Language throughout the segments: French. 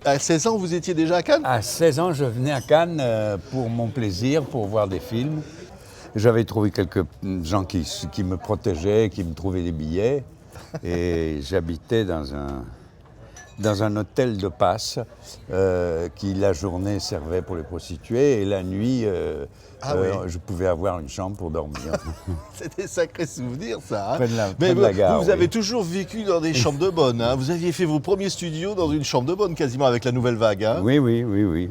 À 16 ans, vous étiez déjà à Cannes? À 16 ans, je venais à Cannes pour mon plaisir, pour voir des films. J'avais trouvé quelques gens qui me protégeaient, qui me trouvaient des billets. Et j'habitais dans un hôtel de passe qui, la journée, servait pour les prostituées. Et la nuit, je pouvais avoir une chambre pour dormir. C'était sacré souvenir, ça. Hein. Près de la gare, vous avez toujours vécu dans des chambres de bonne. Hein. Vous aviez fait vos premiers studios dans une chambre de bonne, quasiment avec la nouvelle vague. Hein. Oui.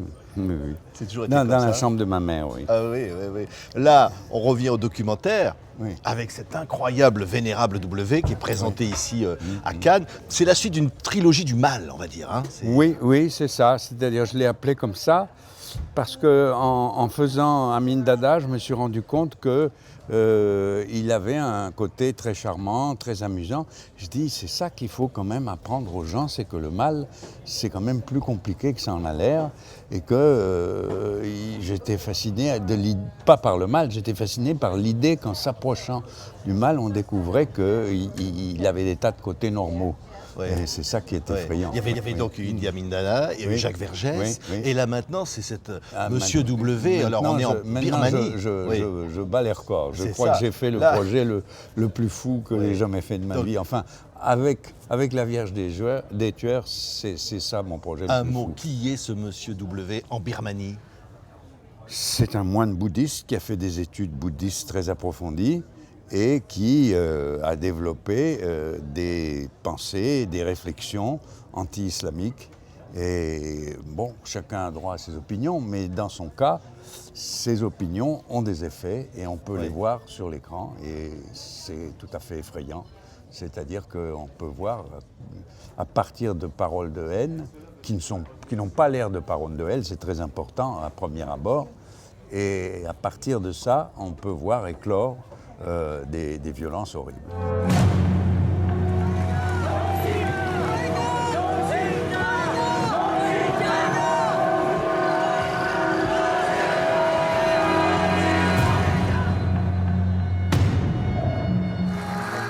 C'est toujours été Dans comme la ça. chambre de ma mère, oui. Ah oui. Là, on revient au documentaire. Oui. Avec cet incroyable Vénérable W qui est présenté ici à Cannes. C'est la suite d'une trilogie du mal, on va dire. Hein. Oui, c'est ça. C'est-à-dire, je l'ai appelé comme ça parce qu'en faisant Amin Dada, je me suis rendu compte qu'il avait un côté très charmant, très amusant. Je dis, c'est ça qu'il faut quand même apprendre aux gens, c'est que le mal, c'est quand même plus compliqué que ça en a l'air. Et que j'étais fasciné, pas par le mal, j'étais fasciné par l'idée qu'en s'approchant du mal, on découvrait qu'il avait des tas de côtés normaux. Ouais. Et c'est ça qui est effrayant. Il y avait donc Idi Amin Dada, il y avait Jacques Vergès, et là maintenant c'est Monsieur W, alors on est en Birmanie. Je bats les records, je crois que j'ai fait le projet le plus fou que j'ai jamais fait de ma vie. Enfin, avec la Vierge des Tueurs, c'est ça mon projet le plus fou. Un mot, qui est ce Monsieur W en Birmanie? C'est un moine bouddhiste qui a fait des études bouddhistes très approfondies et qui a développé des pensées, des réflexions anti-islamiques. Et bon, chacun a droit à ses opinions, mais dans son cas, ces opinions ont des effets et on peut les voir sur l'écran et c'est tout à fait effrayant. C'est-à-dire qu'on peut voir à partir de paroles de haine qui n'ont pas l'air de paroles de haine, c'est très important à premier abord, et à partir de ça, on peut voir éclore des violences horribles.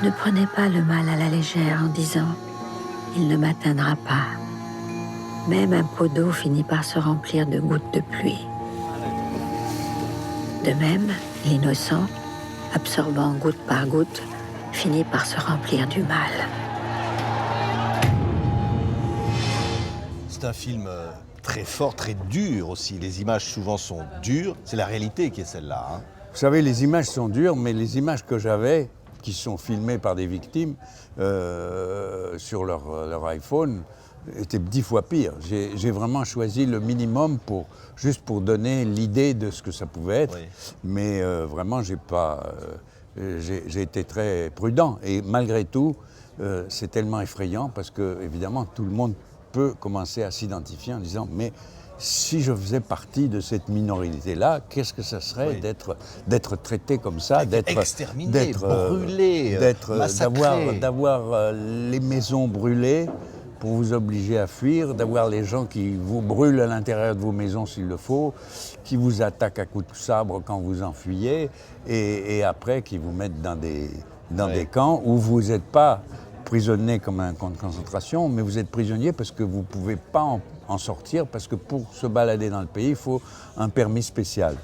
Ne prenez pas le mal à la légère en disant « il ne m'atteindra pas ». Même un pot d'eau finit par se remplir de gouttes de pluie. De même, l'innocent, absorbant goutte par goutte, finit par se remplir du mal. C'est un film très fort, très dur aussi. Les images souvent sont dures. C'est la réalité qui est celle-là. Hein. Vous savez, les images sont dures, mais les images que j'avais, qui sont filmées par des victimes sur leur iPhone, étaient 10 fois pires. J'ai vraiment choisi le minimum juste pour donner l'idée de ce que ça pouvait être. Oui. Mais vraiment, j'ai été très prudent. Et malgré tout, c'est tellement effrayant parce que, évidemment, tout le monde peut commencer à s'identifier en disant « mais si je faisais partie de cette minorité-là, qu'est-ce que ça serait d'être traité comme ça, d'être exterminé, brûlé, massacré, d'avoir les maisons brûlées pour vous obliger à fuir, d'avoir les gens qui vous brûlent à l'intérieur de vos maisons s'il le faut, qui vous attaquent à coups de sabre quand vous enfuyez, et après qui vous mettent dans des camps où vous n'êtes pas prisonnier comme un camp de concentration, mais vous êtes prisonnier parce que vous ne pouvez pas en sortir, parce que pour se balader dans le pays, il faut un permis spécial.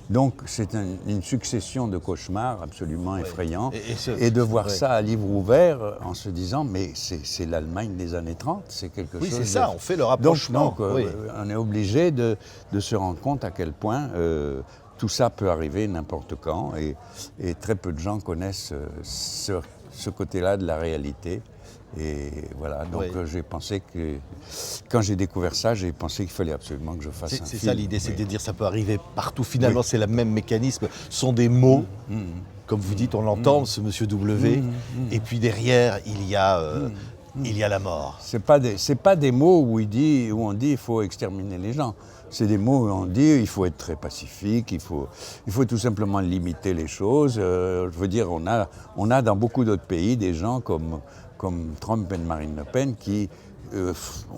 Donc c'est une succession de cauchemars absolument effrayants. Et de voir ça à livre ouvert en se disant mais c'est l'Allemagne des années 30, c'est quelque chose... Oui, c'est ça, on fait le rapprochement. Donc on est obligé de se rendre compte à quel point tout ça peut arriver n'importe quand et très peu de gens connaissent ce côté-là de la réalité. Et voilà, donc j'ai pensé que, quand j'ai découvert ça, j'ai pensé qu'il fallait absolument que je fasse un film. C'est ça l'idée, c'est de dire ça peut arriver partout. Finalement, c'est le même mécanisme. Ce sont des mots, comme vous dites, on l'entend, ce Monsieur W. Et puis derrière, il y a la mort. C'est pas des mots où on dit il faut exterminer les gens. C'est des mots où on dit il faut être très pacifique, il faut tout simplement limiter les choses. Je veux dire, on a dans beaucoup d'autres pays des gens comme Trump et Marine Le Pen qui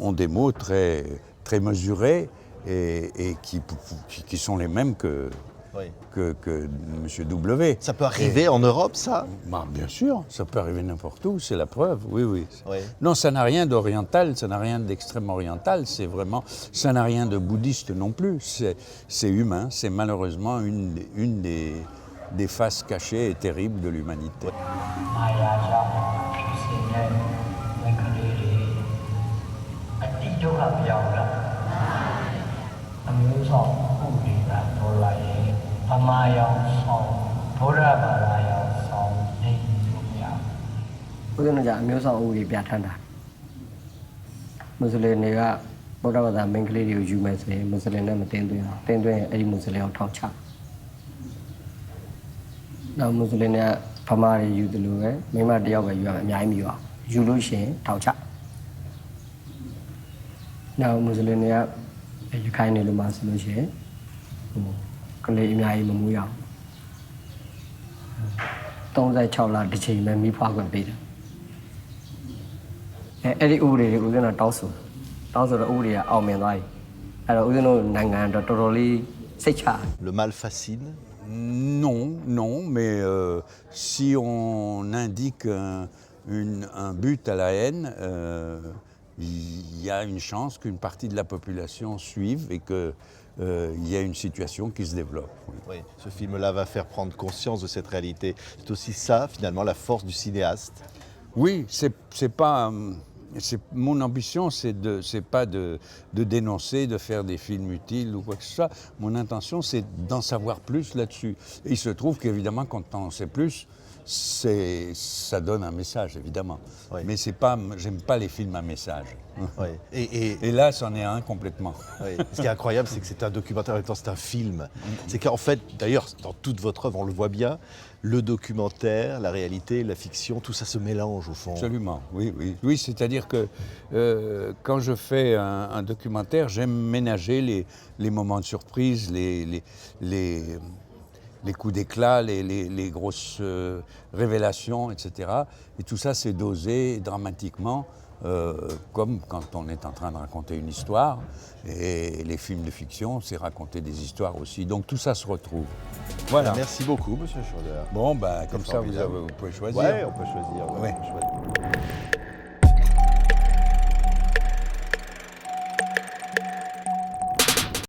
ont des mots très, très mesurés et qui sont les mêmes que Oui. que M. W. Ça peut arriver en Europe, ça? Bah, bien sûr, ça peut arriver n'importe où, c'est la preuve, oui, oui. Oui. Non, ça n'a rien d'oriental, ça n'a rien d'extrême oriental, c'est vraiment, ça n'a rien de bouddhiste non plus, c'est humain, c'est malheureusement une des faces cachées et terribles de l'humanité. မာယာကြောင့်ဖြစ်စေတဲ့မိန်းကလေးတွေအတိဒုက္ခပြောင်းလာအမျိုးဆောင်ဥပဒေကပေါ်လာရင်ဗမာရောင်ဆောင်ဘုရားဘာသာရောင်ဆောင်နေလို့မရဘူး ဦးဇင်းတို့ကအမျိုးဆောင်ဥပဒေပြဋ္ဌာန်းတာမွတ်စလင်တွေကဗုဒ္ဓဘာသာမိန်းကလေးတွေကိုယူမယ်ဆိုရင်မွတ်စလင်နဲ့မတင်းသွင်းအောင်တင်းသွင်းရင်အဲ့ဒီမွတ်စလင်ကိုထောင်ချနောက်မွတ်စလင်တွေကဗမာတွေယူတယ်လို့ပဲမိန်းမတစ်ယောက်ပဲယူရမယ်အများကြီးမယူအောင်ယူလို့ရှိရင်ထောင်ချနောက်မွတ်စလင်တွေကရခိုင်နေလို့မှဆိုလို့ရှိရင်ကလေးအများကြီးမမူးရအောင်36လတစ်ချိန်ပဲမိဖွားခွင့်ပေးတယ်အဲ့ဒီဥပဒေတွေဦးဇင်းတို့တောင်းဆိုတော့ဥပဒေကအောင်မြင်သွားပြီအဲ့တော့ဦးဇင်းတို့နိုင်ငံတော့တော်တော်လေးစိတ်ချ Le mal fascine. Non, non, mais si on indique un but à la haine, il y a une chance qu'une partie de la population suive et qu'il y a une situation qui se développe. Oui. Oui, ce film-là va faire prendre conscience de cette réalité. C'est aussi ça, finalement, la force du cinéaste. Oui, c'est pas. Mon ambition, c'est pas de dénoncer, de faire des films utiles ou quoi que ce soit. Mon intention, c'est d'en savoir plus là-dessus. Et il se trouve qu'évidemment, quand on en sait plus, ça donne un message, évidemment. Oui. Mais c'est pas, j'aime pas les films à message. Oui. Et là, c'en est un complètement. Oui. Ce qui est incroyable, c'est que c'est un documentaire, en même temps, c'est un film. C'est qu'en fait, d'ailleurs, dans toute votre œuvre, on le voit bien, le documentaire, la réalité, la fiction, tout ça se mélange au fond. Absolument, oui, oui. Oui, c'est-à-dire que quand je fais un documentaire, j'aime ménager les moments de surprise, les coups d'éclat, les grosses révélations, etc. Et tout ça, c'est dosé dramatiquement, comme quand on est en train de raconter une histoire. Et les films de fiction, c'est raconter des histoires aussi. Donc tout ça se retrouve. Voilà. Merci beaucoup, Monsieur Schroeder. Bon, bah, comme ça, formidable. vous pouvez choisir. Ouais, on peut choisir. Ouais. Chouette.